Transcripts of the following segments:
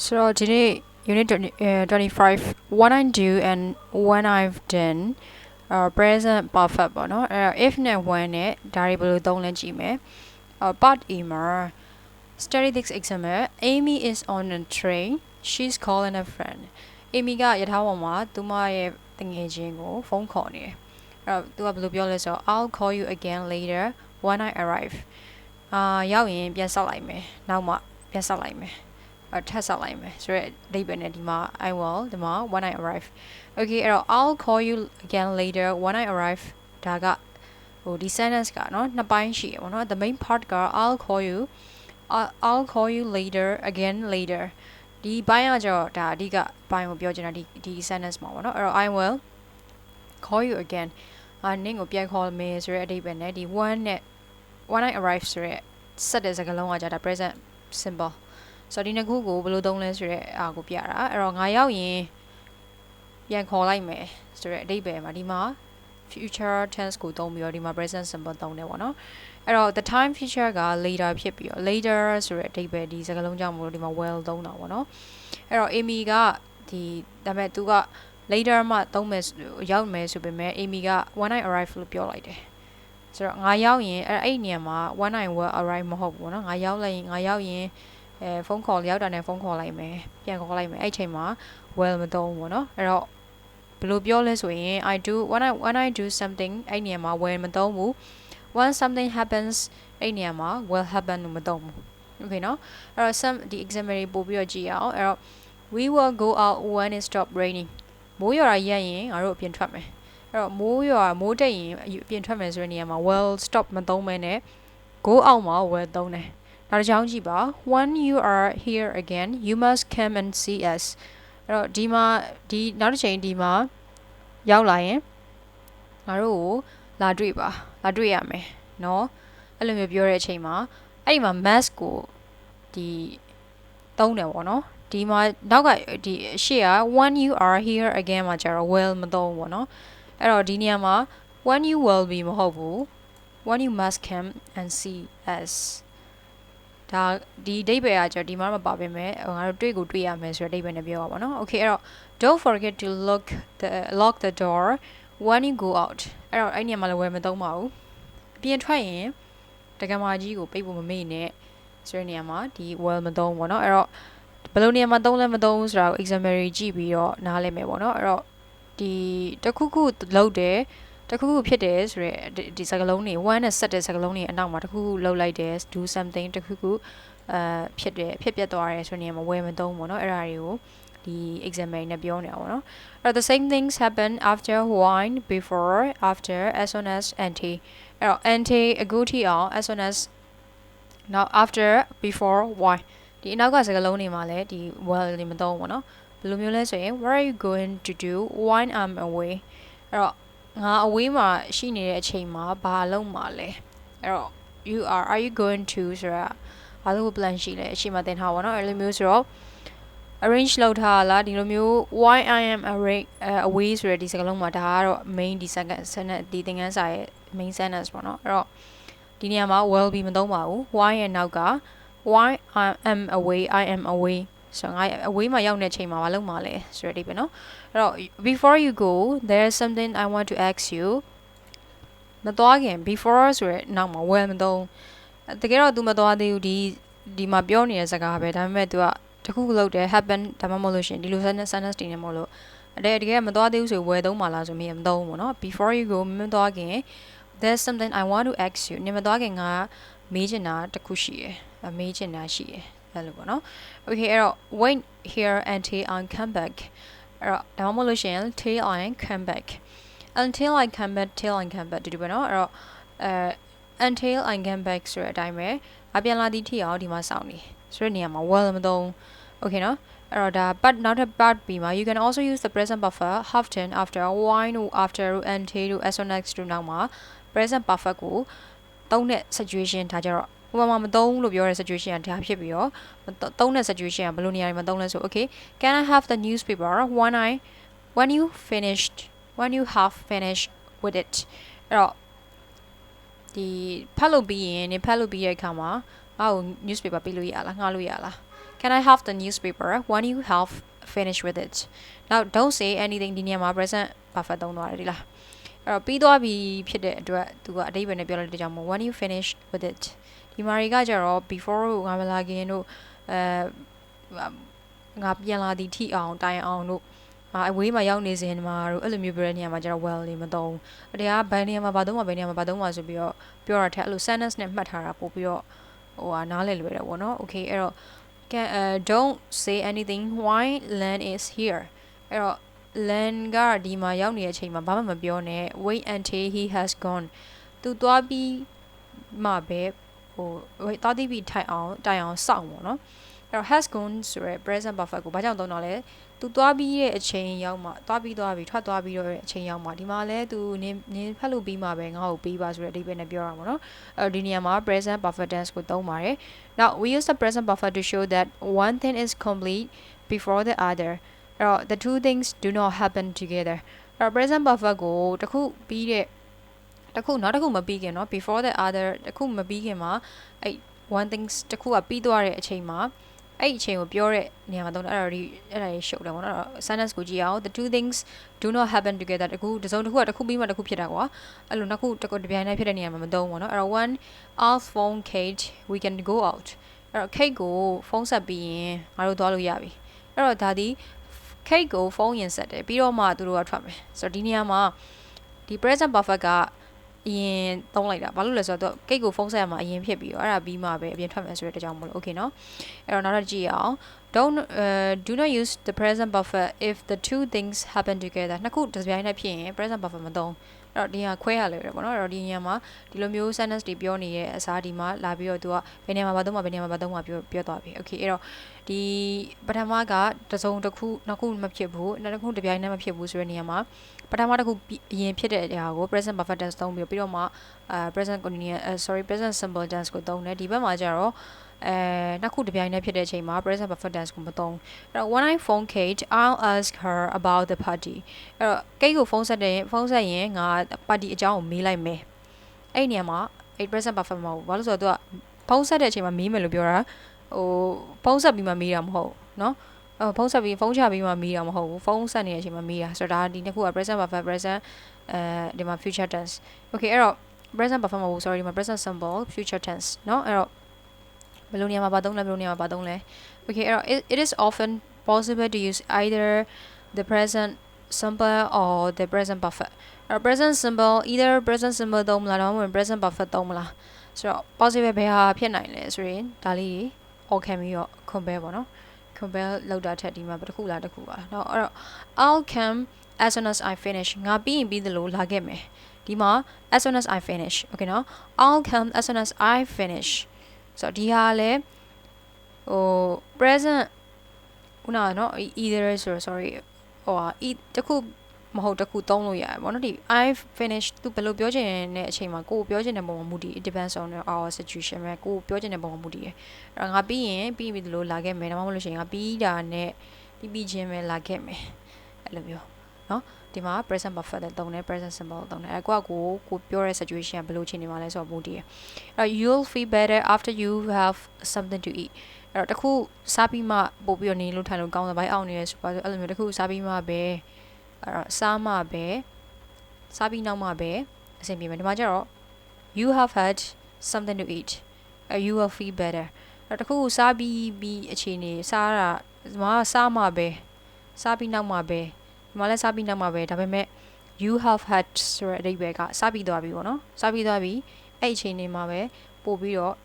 So today unit 25 what I do and when I've done present perfect ပေါ့နော်အဲ့ if နဲ့ when နဲ့ဒါတွေဘယ်လိုသုံးလဲကြည့်မယ် part E မှာ statistics exam Amy is on a train she's calling a friend Amy ကရထားပေါ်မှာသူမရဲ့တငယ်ချင်းကိုဖုန်းခေါ်နေတယ်အဲ့သူကဘယ်လိုပြောလဲဆိုတော့ I'll call you again later when I arrive ရောက်ရင်ပြန်ဆောက်လိုက်မယ်နောက်မှပြန်ဆောက်လိုက်မယ်ထပ်ဆောက်လိုက်မယ်ဆိုတော့အဓိပ္ပာယ်နဲ့ဒီမှာ I will ဒီမှာ when I arrive okay အဲ့တော့ I'll call you again later when I arrive ဒါကဟိုဒီ sentence ကနော်နှစ်ပိုင်းရှိရပါတော့ the main part က I'll call you later again later ဒီပိုင်းကကြောဒါအဓိကပိုင်းကိုပြောချင်တာဒီ sentence မှာပေါ့နော်အဲ့တော့ I will call you again နင့်ကိုပြန်ခေါ်မယ်ဆိုတဲ့အဓိပ္ပာယ်နဲ့ဒီ when I arrive ဆိုတဲ့ဆက်တဲ့စကားလုံးကကြာဒါ present simpleဆိုတော့ဒီနှစ်ခုကိုဘယ်လိုသုံးလဲဆိုတဲ့အားကိုပြတာအဲ့တော့ငါရောက်ရင်ပြန်ခေါ်လိုက်မယ်ဆိုတဲ့အဓိပ္ပာယ်မှာဒီမှာ future tense ကိုသုံးပြီးတော့ဒီမှာ present simple သုံးတယ်ပေါ့နော်အဲ့တော့ the time future က later ဖြစ်ပြီးတော့ later ဆိုတဲ့အဓိပ္ပာယ်ဒီစကားလုံးကြောင့်မို့လို့ဒီမှာ well သုံးတာပေါ့နော်အဲ့တော့ Amy ကဒီဒါပေမဲ့သူက later မှသုံးမယ်ရောက်မယ်ဆိုပေမဲ့ Amy က when I arrive လို့ပြောလိုက်တယ်ဆိုတော့ငါရောက်ရင်အဲ့နေရာမှာ when I will arrive မဟုတ်ဘူးပေါ့နော်ငါရောက်ရင်ဖုန်းခေါ်ရောက်တာနဲ့ဖုန်းခေါ်လိုက်မယ်ပြန်ခေါ်လိုက်မယ်အဲ့ချိန်မှာ well မသုံးဘူးပေါ့နော်အဲ့တော့ဘယ်လိုပြောလဲဆိုရင် when I do something အဲ့နေရာမှာ well မသုံးဘူး when something happens အဲ့နေရာမှာ will happen လို့မသုံးဘူး okay နော်အဲ့တော့ဒီ example တွေပို့ပြီးတော့ကြည့်ရအောင်အဲ့တော့ we will go out when it stop raining မိုးရွာရက်ရင်ငါတို့အပြင်ထွက်မယ်အဲ့တော့မိုးတက်ရင်အပြင်ထွက်မယ်ဆိုတဲ့နေရာမှာ will stop မသုံးဘဲနဲ့ go out မှာ will သုံးတယ်နောက်တစ်ချောင်းကြည့်ပါ when you are here again you must come and see us အဲ့တော့ဒီမှာဒီနောက်တစ်ချိန်ဒီမှာရောက်လာရင်ငါတို့ကိုလာတွေ့ရမယ်เนาะအဲ့လိုမျိုးပြောတဲ့အချိန်မှာအဲ့ဒီမှာ must ကိုဒီသုံးတယ်ပေါ့နော်ဒီမှာနောက်ကဒီရှေ့က when you are here again မှာကျတော့ will မသုံးဘူးပေါ့နော်အဲ့တော့ဒီနေရာမှာ when you will be မဟုတ်ဘူး when you must come and see us ဒါဒီအဓိပ္ပာယ်ကကျတော့ဒီမှာမပါပဲမဲ့ငါတို့တွေ့ရမယ်ဆိုတဲ့အဓိပ္ပာယ်နဲ့ပြောပါနော် okay အဲ့တော့ don't forget to lock the door when you go out အဲ့တော့အဲ့နေရာမှာလည်း will မသုံးပါဘူးပြင်ထွက်ရင်တက္ကမကြီးကိုပိတ်ဖို့မမေ့နဲ့ဆိုတဲ့နေရာမှာဒီ well မသုံးပေါ့နော်အဲ့တော့ဘယ်လိုနေရာမှာသုံးလဲမသုံးဆိုတာကို example ကြည့်ပြီးတော့နားလည်မယ်ပေါ့နော်အဲ့တော့ဒီတခုခုလုပ်တယ်တခုခုဖြစ်တယ်ဆိုရဲဒီစကားလုံးတွေ one နဲ့ဆက်တဲ့စကားလုံးတွေအနောက်မှာတခုခုလုပ်လိုက်တယ် do something တခုခုဖြစ်ပျက်သွားတယ်ဆိုတဲ့နေရာမှာ well မသုံးပေါ့နော်အဲ့ဒါတွေကိုဒီ example နဲ့ပြောနေတာပေါ့နော်အဲ့တော့ the same things happen after when before after as soon as anti အဲ့တော့ anti အခုထိအောင် as soon as now after before why ဒီအနောက်ကစကားလုံးတွေမှာလည်းဒီ well တွေမသုံးဘူးเนาะဘယ်လိုမျိုးလဲဆိုရင် what are you going to do when I'm away အဲ့တော့ငါ away မှာရှိနေတဲ့အချိန်မှာဘာလုပ်မှာလဲအဲ့တော့ are you going to ဆိုတာဘာလို့ plan ရှိလဲအချိန်မှာသင်ထားပါเนาะအဲ့လိုမျိုးဆိုတော့ arrange လုပ်ထားလားဒီလိုမျိုး why I am away ဆိုတဲ့ဒီစကားလုံးမှာဒါကတော့ main ဒီ second sentence ဒီသင်ခန်းစာရဲ့ main sentence ပေါ့เนาะအဲ့တော့ဒီနေရာမှာ will be မသုံးပါဘူး why ရဲ့နောက်က why I am away ဆိုငါ away မှာရောက်နေချိန်မှာမလုပ်မှာလဲဆိုတဲ့ဒီပဲเนาะအဲ့တော့ before you go there's something I want to ask you မသွားခင် before ဆိုတဲ့နောက်မှာ well မသုံးတကယ်တော့ तू မသွားသေးဘူးဒီမှာပြောနေတဲ့စကားပဲဒါပေမဲ့ तू ကတခုခုလုပ်တယ် happen ဒါမှမဟုတ်လို့ရှင်ဒီလို sentence တွေနဲ့မဟုတ်လို့တကယ်မသွားသေးဘူးဆို well သုံးပါလားဆိုမြင်မသုံးဘူးเนาะ before you go မသွားခင်there's something I want to ask you နေမသွားခင်ငါမေးချင်တာတခုရှိတယ်မေးချင်တာရှိတယ်အဲ့လိုပေါ့နော် okay အဲ့တော့ wait here until I come back အဲ့တော့ဒါမှမဟုတ်လို့ရှင် till I come back until I come back ဒီလိုပေါ့နော်အဲ့တော့until I come back ဆိုတဲ့အတိုင်းပဲအပြန်လာသည့်ထိအောင်ဒီမှာစောင့်နေဆိုတဲ့နေရာမှာ well မသုံး okay နော်အဲ့တော့ဒါ but နောက်ထပ် part ပြီးမှာ you can also use the present perfect often after when after until as soon as တို့နောက်မှာ present perfect ကိုသုံးတဲ့ situation ဒါကြတော့ဥပမာမသုံးလို့ပြောတဲ့ situation ကဒါဖြစ်ပြီးတော့သုံးတဲ့ situation ကဘယ်လိုနေရာတွေမှာသုံးလဲဆို okay can I have the newspaper when you have finished with it အဲ့တော့ဒီဖတ်လို့ပြီးရင်နေဖတ်လို့ပြီးရဲ့အခါမှာငါ့ကို newspaper ပေးလို့ရလားငှားလို့ရလား can I have the newspaper when you have finished with it now don't say anything ဒီနေရာမှာ present perfect သုံးသွားတယ်ဒီလားအဲ့တော့ပြီးသွားပြီဖြစ်တဲ့အတွက်သူကအဓိပ္ပာယ်နဲ့ပြောလိုက်တဲ့ကြောင့်မို့ when you finish with it ဒီမှာတွေကကြတော့ before ကိုငါမလာခင်တို့ငါပြန်လာသည်ထိအောင်တိုင်အောင်တို့အဝေးမှာရောက်နေစဉ်မှာတို့အဲ့လိုမျိုးပြောတဲ့နေရာမှာကျတော့ well လေးမသုံးတရားဘယ်နေရာမှာဘာသုံးမှာဘယ်နေရာမှာဘာသုံးမှာဆိုပြီးတော့ပြောရတဲ့အဲ့လို sentence နဲ့မှတ်ထားတာပို့ပြီးတော့ဟိုနားလည်လွယ်တယ်ပေါ့နော် okay အဲ့တော့ don't say anything why Len is here အဲ့တော့ Len ကဒီမှာရောက်နေတဲ့အချိန်မှာဘာမှမပြောနဲ့ wait until he has gone သူသွားပြီးမှပဲဟိုသွားပြီးထိုင်အောင်တိုင်အောင်စောင့်ပေါ့နော်အဲ့တော့ has gone ဆိုရယ် present perfect ကိုဘာကြောင့်သုံးတော့လဲသူသွားပြီးရဲ့အချိန်ရောက်မှသွားပြီးထွက်သွားပြီးတော့ရဲ့အချိန်ရောက်မှဒီမှာလဲသူနင်းဖတ်လို့ပြီးမှပဲငါ့ကိုပြီးပါဆိုတဲ့အဓိပ္ပာယ်နဲ့ပြောတာပေါ့နော်အဲ့ဒီနေရာမှာ present perfect tense ကိုသုံးပါတယ် now we use the present perfect to show that one thing is complete before the other the two things do not happen together present perfect ကိုတခုပြီးတဲ့တခုနောက်တခုမပြီးခင်เนาะ before the other တခုမပြီးခင်မှာအဲ့ one things တခုကပြီးသွားတဲ့အချိန်မှာအဲ့အချိန်ကိုပြောတဲ့နေရာမှာတော့အဲ့ဒါရှုပ်တယ်ပေါ့နော် sentence ကိုကြည့်အောင် the two things do not happen together တခုတစ်စုံတစ်ခုကတစ်ခုပြီးမှတစ်ခုဖြစ်တာကွာအဲ့လိုနှစ်ခုတစ်ပြိုင်တည်းဖြစ်တဲ့နေရာမှာမသုံးပေါ့နော်အဲ့တော့ one I'll phone Kate we can go out အဲ့တော့ Kate ကိုဖုန်းဆက်ပြီးရင်ငါတို့သွားလို့ရပြီအဲ့တော့ဒါဒီ Kate ကိုဖုန်းရင်ဆက်တယ်ပြီးတော့မှသူတို့ကထွက်မယ်ဆိုတော့ဒီနေရာမှာဒီ present perfect ကအရင်သုံးလိုက်တာဘာလို့လဲဆိုတော့ကိတ်ကိုဖုန်းဆက်ရမှာအရင်ဖြစ်ပြီးတော့အဲ့ဒါပြီးမှပဲအပြင်ထွက်မယ်ဆိုတဲ့အကြောင်းမလို့ okay เนาะအဲ့တော့နောက်တစ်ကြည့်အောင် do not use the present perfect if the two things happen together နှစ်ခုတစ်ပြိုင်တည်းဖြစ်ရင် present perfect မသုံးအဲ့တော့ဒီဟာခွဲရလေတယ်ပေါ့နော်အဲ့တော့ဒီညမှာဒီလိုမျိုး sentence တွေပြောနေတဲ့အစားဒီမှာလာပြီးတော့သူကဘယ်နေရာမှာဘာသုံးမှာဘယ်နေရာမှာဘာသုံးမှာပြောသွားပြီ okay အဲ့တော့ဒီပထမကတစ်စုံတစ်ခုနောက်ခုမဖြစ်ဘူးနောက်တစ်ခုတစ်ပြိုင်တည်းမဖြစ်ဘူးဆိုတဲ့နေရာမှာပထမတစ်ခုအရင်ဖြစ်တဲ့အရာကို present perfect tense သုံးပြီးတော့မှpresent continuous present simple tense ကိုသုံးတယ်ဒီဘက်မှာကျတော့နှစ်ခုတစ်ပြိုင်တည်းဖြစ်တဲ့အချိန်မှာ present perfect tense ကိုမသုံးအဲ့တော့ when I phone Kate I'll ask her about the party အဲ့တော့ Kate ကိုဖုန်းဆက်ရင်ငါ party အကြောင်းကိုမေးလိုက်မယ်အဲ့ဒီနေရာမှာအဲ့ present perfect မဟုတ်ဘူးဘာလို့ဆိုတော့သူကဖုန်းဆက်တဲ့အချိန်မှာမေးမယ်လို့ပြောတာဟိုဖုန်းဆက်ပြီးမှမေးတာမဟုတ်เนาะဖုန်းဆက်ပြီးဖုန်းချပြီးမှမေးတာမဟုတ်ဘူးဖုန်းဆက်နေတဲ့အချိန်မှာမေးတာဆိုတော့ဒါဒီနှစ်ခုက present perfect present ဒီမှာ future tense okay အဲ့တော့ present perfect မဟုတ်ဘူး sorry ဒီမှာ present simple future tense เนาะအဲ့တော့ဘယ်လိုနေရာမှာဘာသုံးလဲဘယ်လိုနေရာမှာဘာသုံးလဲ okay အဲ့တော့ it is often possible to use either the present simple or the present perfect အဲ့တော့ present simple either present simple သုံးမလားတော့ present perfect သုံးမလားဆိုတော့ possible ဘယ်ဟာဖြစ်နိုင်လဲဆိုရင်ဒါလေး all can ပြီးတော့ compare ပေါ့နော် compare လောက်တာထက်ဒီမှာတစ်ခုလားတစ်ခုပါเนาะအဲ့တော့ I'll come as soon as I finish ငါပြီးရင်ပြီးသလိုလာခဲ့မယ်ဒီမှာ as soon as I finish okay เนาะ I'll come as soon as I finish ဆိုတော့ဒီဟာလဲဟို present ခုနကเนาะ either ဆိုတော့ sorry ဟိုတခုမဟုတ်တခုသုံးလို့ရတယ်ဗောနော်ဒီ I've finished သူဘယ်လိုပြောချင်တဲ့အချိန်မှာကိုယ်ပြောချင်တဲ့ပုံမှာမူတည် it depends on our situation ပဲကိုယ်ပြောချင်တဲ့ပုံမှာမူတည်ရယ်အဲ့တော့ငါပြီးရင်ပြီးပြီလို့လာခဲ့မယ်ဒါမှမဟုတ်လို့ရှိရင်ငါပြီးတာနဲ့ပြီးချင်းပဲလာခဲ့မယ်အဲ့လိုမျိုးเนาะဒီမှာ present perfect သုံးတယ် present simple သုံးတယ်အဲ့ကိုပြောတဲ့ situation ကဘယ်လိုချိန်နေမှာလဲဆိုတော့မူတည်ရယ်အဲ့တော့ you'll feel better after you have something to eat အဲ့တော့တခုစားပြီးမှပို့ပြီးတော့နေလို့ထိုင်လို့ကောင်းတယ်ဘိုင်းအောင်နေရယ်ဆိုပါဆိုအဲ့လိုမျိုးတခုစားပြီးမှပဲအဲ့တော့စားမှပဲစားပြီးနောက်မှပဲအဆင်ပြေမယ်ဒီမှာကျတော့ you have had something to eat you will feel better အဲ့တော့တခုစားပြီးအခြေအနေစားတာဒီမှာစားမှပဲစားပြီးနောက်မှပဲဒီမှာလည်းစားပြီးနောက်မှပဲဒါပေမဲ့ you have had ဆိုတဲ့အဓိပ္ပာယ်ကစားပြီးသွားပြီပေါ့နော်စားပြီးသွားပြီအဲ့အခြေအနေမှာပဲပို့ပြီးတော့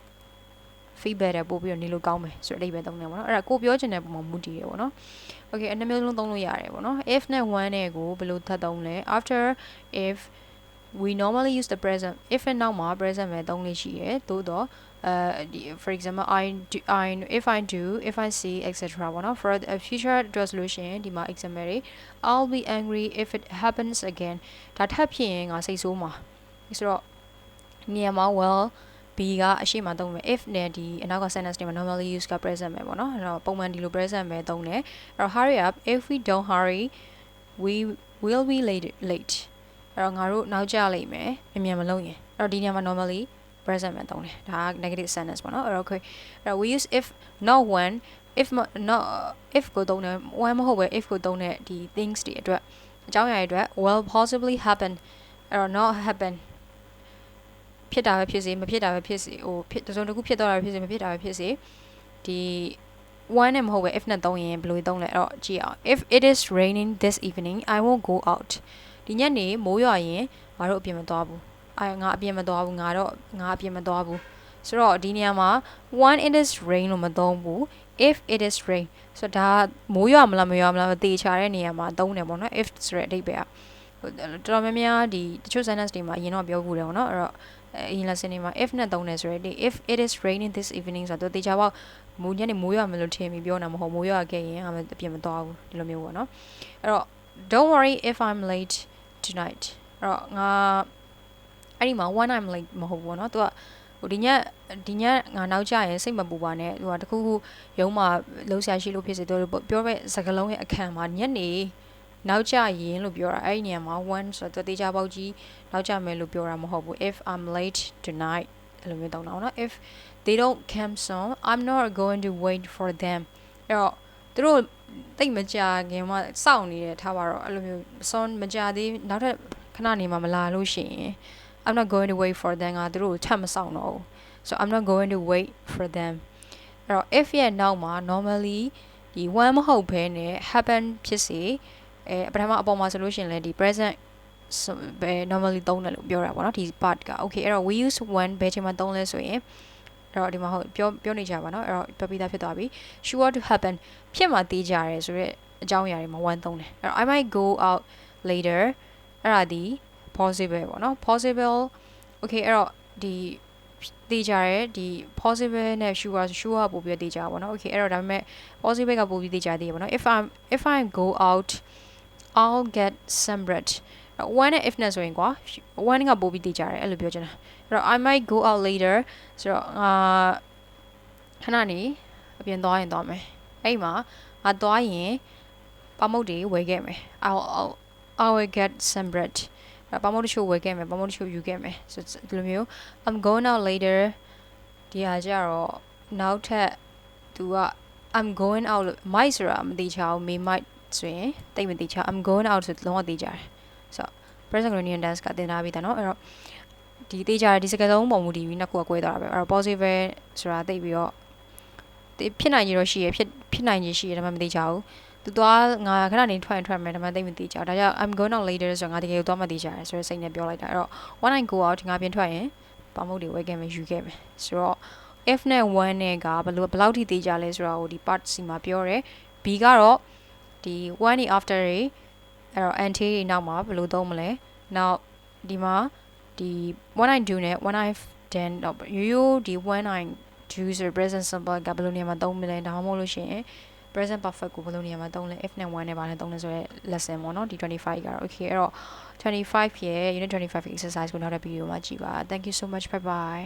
feel better ပို့ပြီးတော့နေလို့ကောင်းမယ်ဆိုတဲ့အဓိပ္ပာယ်သုံးတယ်ပေါ့နော်အဲ့ဒါကိုပြောချင်တဲ့ပုံမှာမူတည်ရပေါ့နော်okay အနှစ်မျိုးလုံးသုံးလို့ရတယ်ပေါ့နော် if နဲ့ when နဲ့ကိုဘယ်လိုထပ်သုံးလဲ after if we normally use the present if နဲ့နောက်မှာ present ပဲသုံးလို့ရှိရယ်သို့တော့for example if I do if I see etc ပေါ့နော် for a future resolution ဒီမှာ example တွေ I'll be angry if it happens again ဒါထပ်ဖြစ်ရင်ငါစိတ်ဆိုးမှာဆိုတော့နေရာမှာ well B ကအရှိမသုံးမယ် if နဲ့ဒီအနောက်က sentence တွေမှာ normally use က present ပဲပေါ့နော်အဲ့တော့ပုံမှန်ဒီလို present ပဲသုံးတယ်အဲ့တော့ hurry up if we don't hurry we will be late အဲ့တော့ငါတို့နောက်ကျလိမ့်မယ်အမြန်မလုပ်ရင်အဲ့တော့ဒီနေရာမှာ normally present ပဲသုံးတယ်ဒါက negative sentence ပေါ့နော်အဲ့တော့ okay အဲ့တော့ we use if not when if not if ကိုသုံးတယ် when မဟုတ်ပဲ if ကိုသုံးတဲ့ဒီ things တွေအတွက်အကြောင်းအရာတွေအတွက် will possibly happen အဲ့တော့ not happen ဖြစ်တာပဲဖြစ်စေမဖြစ်တာပဲဖြစ်စေဟိုဖြစ်တစ်စုံတစ်ခုဖြစ်တော့တာဖြစ်စေမဖြစ်တာပဲဖြစ်စေဒီ one နဲ့မဟုတ်ပဲ if နဲ့သုံးရင်ဘယ်လိုသုံးလဲအဲ့တော့ကြည့်အောင် if it is raining this evening I won't go out ဒီညနေမိုးရွာရင်ငါတို့အပြင်မသွားဘူးငါအပြင်မသွားဘူးငါအပြင်မသွားဘူးဆိုတော့ဒီနေရာမှာ when it is rain လို့မသုံးဘူး if it is rain ဆိုတော့ဒါမိုးရွာမလားမရွာမလားမသိချာတဲ့နေရာမှာသုံးတယ်ပေါ့နော် if ဆိုတဲ့အဓိပ္ပာယ်တော်တော်များများဒီတချို့ sentence တွေမှာအရင်တော့ပြောဘူးတယ်ပေါ့နော်အဲ့တော့အရင် lesson တွေမှာ if နဲ့သုံးတယ်ဆိုတဲ့ if it is raining this evening ဆိုတော့တေချာပေါ့မိုးညနေမိုးရွာမလို့ထင်ပြီးပြောနေတာမဟုတ်မိုးရွာခဲ့ရင်အပြင်မသွားဘူးဒီလိုမျိုးပေါ့နော်အဲ့တော့ don't worry if I'm late tonight အဲ့တော့ငါအဲ့ဒီမှာ when I'm late မဟုတ်ဘူးပေါ့နော်သူကဟိုဒီညငါနောက်ကျရင်စိတ်မပူပါနဲ့သူကတခုခုရုံးမှာလုံးဆရာရှိလို့ဖြစ်စေသူပြောတဲ့စကားလုံးရဲ့အခန့်မှာညနေနောက်ကျရင်လို့ပြောတာအဲ့ဒီနေရာမှာ when ဆိုတော့တေချာပေါက်ကြီးနောက်ကျမယ်လို့ပြောတာမဟုတ်ဘူး if I'm late tonight အဲ့လိုမျိုးတောင်းတာပေါ့နော် if they don't come soon I'm not going to wait for them အဲ့တော့သူတို့တိတ်မကြခင်မှစောင့်နေတယ်ထားပါတော့အဲ့လိုမျိုး soon မကြသေးနောက်ထပ်ခဏနေမှမလာလို့ရှိရင် I'm not going to wait for them ငါသူတို့ထပ်မဆောင်တော့ဘူး so I'm not going to wait for them အဲ့တော့ if ရဲ့နောက်မှာ normally ဒီ one မဟုတ်ဘဲနဲ့ happen ဖြစ်စေပထမအပေါ်မှာဆိုလို့ရှိရင်လည်းဒီ present normally သုံးတယ်လို့ပြောတာပေါ့နော်ဒီ part က okay အဲ့တော့ we use when ဘယ်ချိန်မှာသုံးလဲဆိုရင်အဲ့တော့ဒီမှာဟုတ်ပြောနေကြပါနော်အဲ့တော့ပြောပြီးသားဖြစ်သွားပြီ sure to happen ဖြစ်မှာသိကြရဲဆိုတော့အကြောင်းအရာတွေမှာ one သုံးတယ်အဲ့တော့ I might go out later အဲ့ဒါဒီ possible ပေါ့နော် possible okay အဲ့တော့ဒီသိကြရဲဒီ possible နဲ့ sure ပို့ပြီးသိကြပါပေါ့နော် okay အဲ့တော့ဒါပေမဲ့ possible ကပို့ပြီးသိကြသေးရပါတော့ if I go out I'll get some bread when နဲ့ if နဲ့ဆိုရင်ကွာ when ကပို့ပြီးသိကြရဲအဲ့လိုပြောချင်တာအဲ့တော့ I might go out later ဆိုတော့ခဏနေအပြင်သွားရင်သွားမယ်အဲ့မှာငါသွားရင်ပမုတ်တွေဝယ်ခဲ့မယ် I will get some bread ပမုတ်တချို့ဝယ်ခဲ့မယ်ပမုတ်တချို့ယူခဲ့မယ်ဆိုဒီလိုမျိုး I'm going out later ဒီဟာကြတော့နောက်ထပ်သူက I'm going out might ဆိုတာမသိချအောင် might ဆိုရင်တိတ်မသိချ I'm going out ဆိုလုံးဝသိကြတယ်ဆိုတော့ present continuous tense ကတင်ထားပြီးသားเนาะအဲ့တော့ဒီသိကြတယ်ဒီစကားလုံးပုံမူတည်ပြီးနှစ်ခုကကွဲသွားတာပဲအဲ့တော့ positive ဆိုတာသိပြီးတော့ဖြစ်နိုင်ရတော့ရှိရဖြစ်နိုင်ရရှိရဒါမှမသိချဘူးသူသွားငါခဏနေထွက်မယ်ဒါမှသိမသိချဒါကြောင့် I'm going out later ဆိုတော့ငါတကယ်ကိုသွားမသိချတယ်ဆိုတော့စိတ်နဲ့ပြောလိုက်တာအဲ့တော့ when I go out ငါပြင်ထွက်ရင်ပမုတ်တွေဝယ်ခဲ့မယ်ယူခဲ့မယ်ဆိုတော့ if နဲ့ when နဲ့ကဘယ်လောက်ထိသိကြလဲဆိုတော့ဒီ part C မှာပြောတယ် B ကတော့ဒီ when နဲ့ after တွေအဲ့တော့ until တွေနောက်မှာဘယ်လိုသုံးမလဲနောက်ဒီမှာဒီ when I do နဲ့ when I've done တော့ရိုးဒီ when I do ဆို present simple ကဘယ်လိုနေရာမှာသုံးမလဲဒါမှမဟုတ်လို့ရှိရင် present perfect ကိုဘယ်လိုနေရာမှာသုံးလဲ if နဲ့ when နဲ့ဘာနဲ့သုံးလဲဆိုရဲ lesson ပေါ့နော်ဒီ25ကတော့ okay အဲ့တော့25ရဲ့ unit 25 exercise ကိုနောက်တဲ့ video မှာကြည့်ပါ thank you so much bye bye